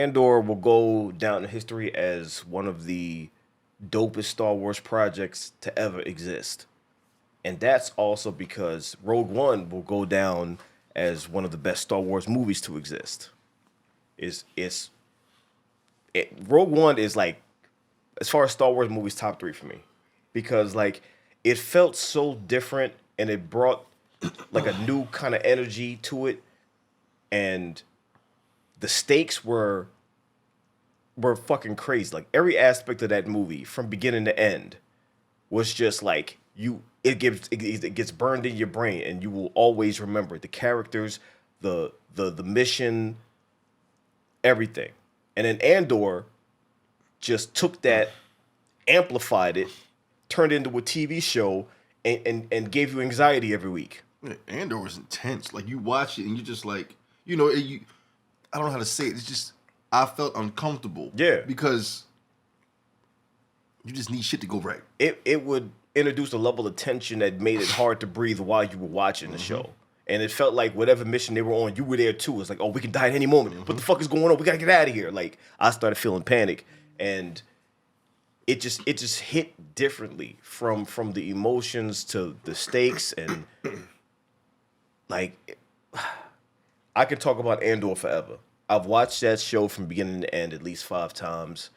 Andor will go down in history as one of the dopest Star Wars projects to ever exist. And that's also because Rogue One will go down as one of the best Star Wars movies to exist. Rogue One is like, as far as Star Wars movies, top three for me, because like it felt so different and it brought like a new kind of energy to it, and the stakes were fucking crazy. Like every aspect of that movie, from beginning to end, was just like it gets burned in your brain, and you will always remember the characters, the mission, everything. And then Andor just took that, amplified it, turned it into a TV show, and gave you anxiety every week. Andor was intense. Like you watch it and you just like, I don't know how to say it. It's just I felt uncomfortable. Yeah. Because you just need shit to go right. It would introduce a level of tension that made it hard to breathe while you were watching the show. And it felt like whatever mission they were on, you were there too. It's like, oh, we can die at any moment. What the fuck is going on? We gotta get out of here. Like I started feeling panic, and it just hit differently from the emotions to the stakes, and like I can talk about Andor forever. I've watched that show from beginning to end at least 5 times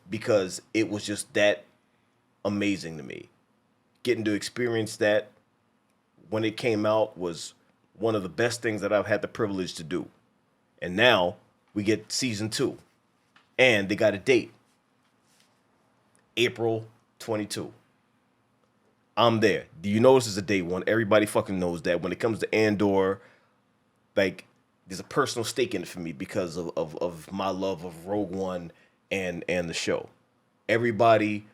because it was just that amazing to me. Getting to experience that when it came out was one of the best things that I've had the privilege to do. And now we get season 2. And they got a date. April 22. I'm there. Do you know this is a day one? Everybody fucking knows that. When it comes to Andor, like, there's a personal stake in it for me because of my love of Rogue One and the show. Everybody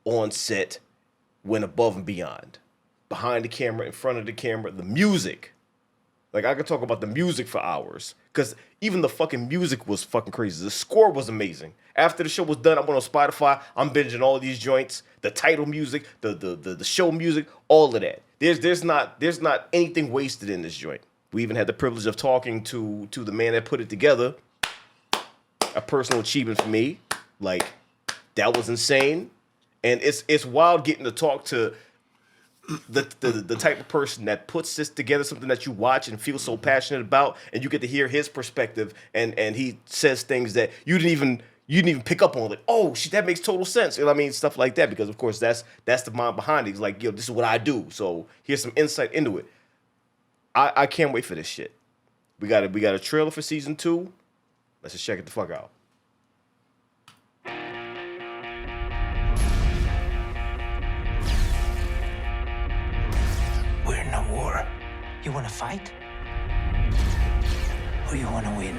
on set went above and beyond. Behind the camera, in front of the camera, the music. Like, I could talk about the music for hours. Because even the fucking music was fucking crazy. The score was amazing. After the show was done, I went on Spotify. I'm binging all these joints. The title music, the show music, all of that. There's not anything wasted in this joint. We even had the privilege of talking to the man that put it together. A personal achievement for me. Like, that was insane. And it's wild getting to talk to the type of person that puts this together, something that you watch and feel so passionate about, and you get to hear his perspective, and he says things that you didn't even pick up on, like, oh shit, that makes total sense. You know what I mean? Stuff like that, because of course that's the mind behind it. He's like, yo, this is what I do, so here's some insight into it. I can't wait for this shit. We got a trailer for season 2. Let's just check it the fuck out. We're in a war. You want to fight? Or you want to win?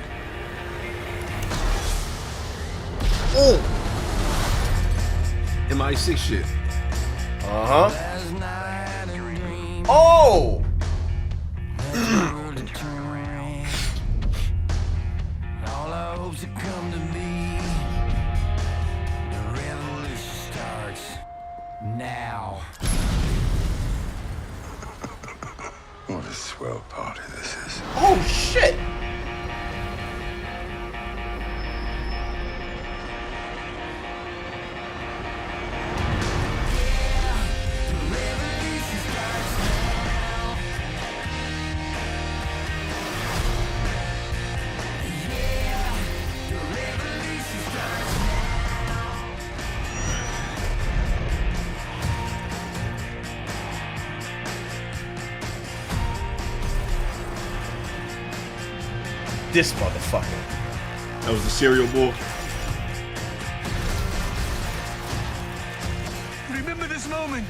MI6 shit. Oh! All our hopes have come to me. The revolution starts now. What a swell party this is. Oh shit! This motherfucker. That was the cereal boy. Remember this moment.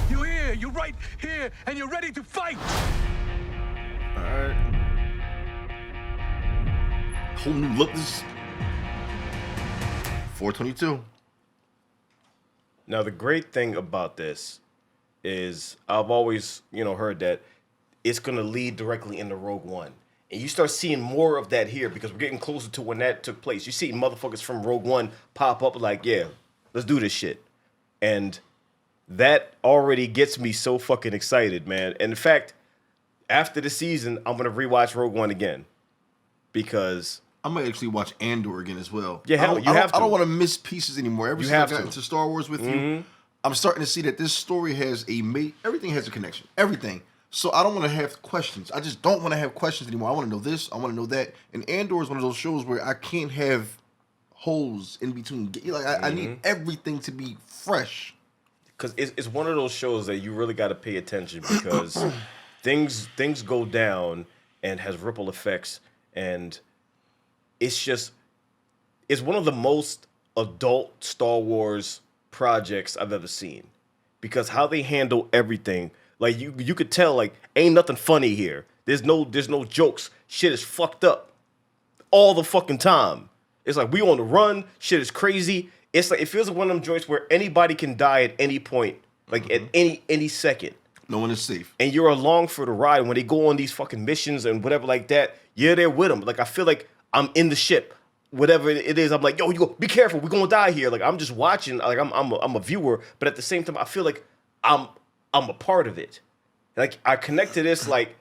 You're here, you're right here, and you're ready to fight. Alright. Whole new look. This 422. Now, the great thing about this is I've always, heard that it's going to lead directly into Rogue One. And you start seeing more of that here because we're getting closer to when that took place. You see motherfuckers from Rogue One pop up like, yeah, let's do this shit. And that already gets me so fucking excited, man. And in fact, after the season, I'm gonna rewatch Rogue One again because I might actually watch Andor again as well. Yeah, hell, you have to. I don't want to miss pieces anymore. Ever since I got into Star Wars with you, I'm starting to see that this story has everything has a connection. Everything. So I don't want to have questions. I just don't want to have questions anymore. I want to know this. I want to know that. And Andor is one of those shows where I can't have holes in between. Like I need everything to be fresh. Because it's one of those shows that you really got to pay attention because things go down and has ripple effects, and it's one of the most adult Star Wars projects I've ever seen because how they handle everything. Like you could tell, like, ain't nothing funny here. There's no jokes. Shit is fucked up all the fucking time. It's like we on the run. Shit is crazy. It's like it feels like one of them joints where anybody can die at any point, like at any second. No one is safe. And you're along for the ride when they go on these fucking missions and whatever like that. You're there with them. Like I feel like I'm in the ship. Whatever it is, I'm like, yo, you go, be careful. We're gonna die here. Like I'm just watching. Like I'm a viewer, but at the same time, I feel like I'm a part of it. Like I connect to this like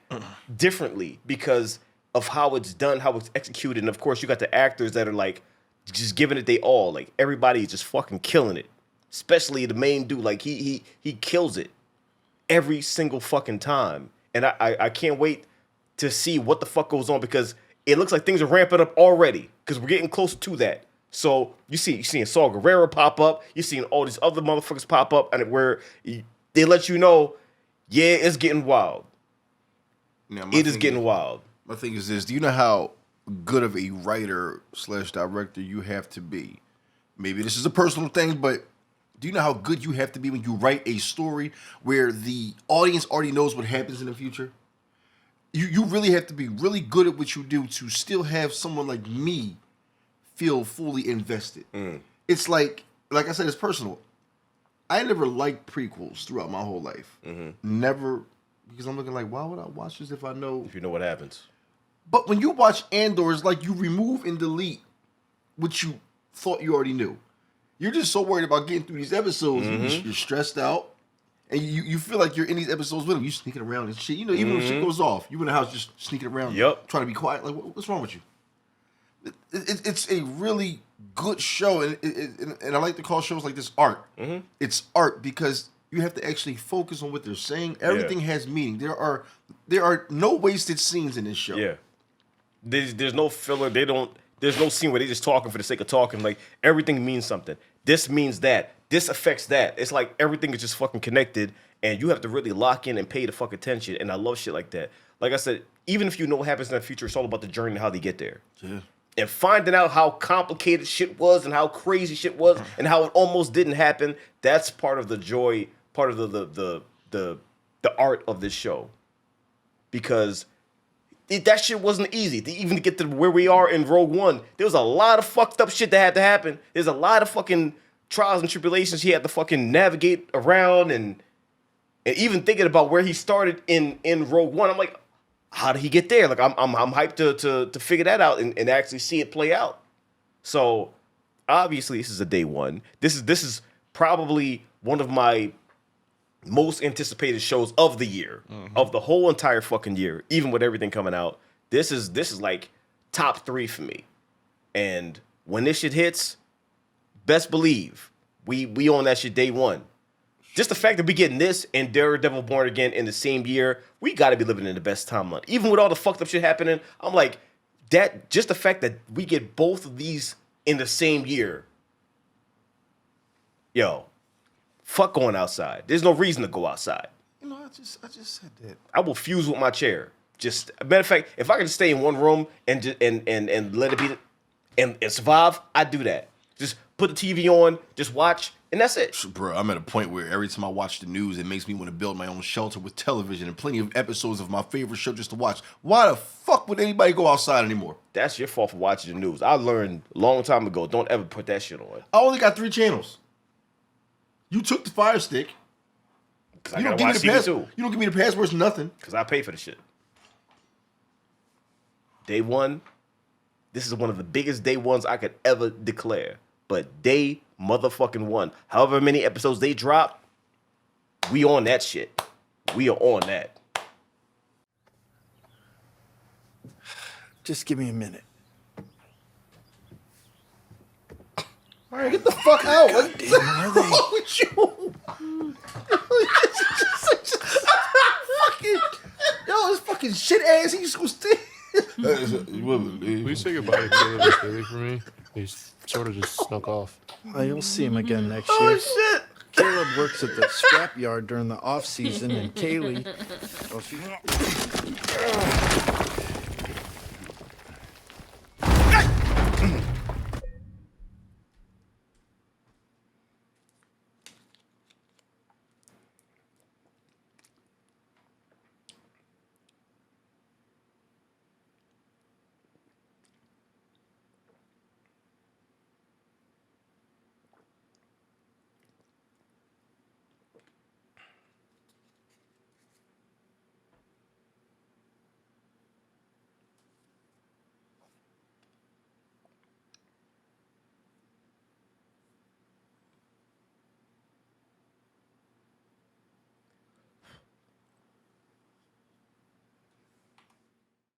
differently because of how it's done, how it's executed, and of course you got the actors that are like just giving it they all. Like everybody is just fucking killing it, especially the main dude. Like he kills it every single fucking time, and I can't wait to see what the fuck goes on because it looks like things are ramping up already because we're getting closer to that. So you're seeing Saul Guerrero pop up, you're seeing all these other motherfuckers pop up, and where they let you know, yeah, it's getting wild. Now, it is getting wild. My thing is this: do you know how good of a writer / director you have to be? Maybe this is a personal thing, but do you know how good you have to be when you write a story where the audience already knows what happens in the future? You really have to be really good at what you do to still have someone like me feel fully invested. It's like I said, it's personal. I never liked prequels throughout my whole life. Never, because I'm looking like, why would I watch this if I know? If you know what happens. But when you watch Andor, it's like you remove and delete what you thought you already knew. You're just so worried about getting through these episodes. You're stressed out. And you feel like you're in these episodes with them. You sneaking around and shit. You know, even when shit goes off, you in the house just sneaking around, trying to be quiet. Like, what's wrong with you? It's a really good show, and I like to call shows like this art. It's art because you have to actually focus on what they're saying. Everything has meaning. There are no wasted scenes in this show. Yeah, there's no filler. There's no scene where they just talking for the sake of talking. Like everything means something. This means that. This affects that. It's like everything is just fucking connected, and you have to really lock in and pay the fuck attention. And I love shit like that. Like I said, even if you know what happens in the future, it's all about the journey and how they get there. Yeah. And finding out how complicated shit was and how crazy shit was and how it almost didn't happen, that's part of the joy, part of the art of this show. Because that shit wasn't easy. Even to get to where we are in Rogue One, there was a lot of fucked up shit that had to happen. There's a lot of fucking trials and tribulations he had to fucking navigate around, and even thinking about where he started in Rogue One, I'm like, how did he get there? Like I'm hyped to figure that out and actually see it play out. So obviously this is a day one. This is probably one of my most anticipated shows of the year, of the whole entire fucking year, even with everything coming out. This is like top 3 for me. And when this shit hits, best believe we on that shit day one. Just the fact that we getting this and Daredevil Born Again in the same year, we got to be living in the best timeline. Even with all the fucked up shit happening, I'm like, that just the fact that we get both of these in the same year. Yo, fuck going outside. There's no reason to go outside. You know, I just said that. I will fuse with my chair. Just matter of fact, if I can just stay in one room and let it be and survive, I do that. Just put the TV on, just watch, and that's it. Bro, I'm at a point where every time I watch the news, it makes me want to build my own shelter with television and plenty of episodes of my favorite show just to watch. Why the fuck would anybody go outside anymore? That's your fault for watching the news. I learned a long time ago, don't ever put that shit on. I only got 3 channels. You took the Fire Stick. You don't give me the password. You don't give me the passwords, nothing. Because I pay for the shit. Day one, this is one of the biggest day ones I could ever declare. But day motherfucking one, however many episodes they drop, we on that shit. We are on that. Just give me a minute. All right, get the fuck out. What the Damn, are they? wrong with you? Fucking, yo, this fucking shit ass. He's gonna stay. Please say goodbye to Caleb and Kaylee for me. He sort of just snuck off. Well, you'll see him again next year. Oh shit. Caleb works at the scrapyard during the off season, and Kaylee. Well,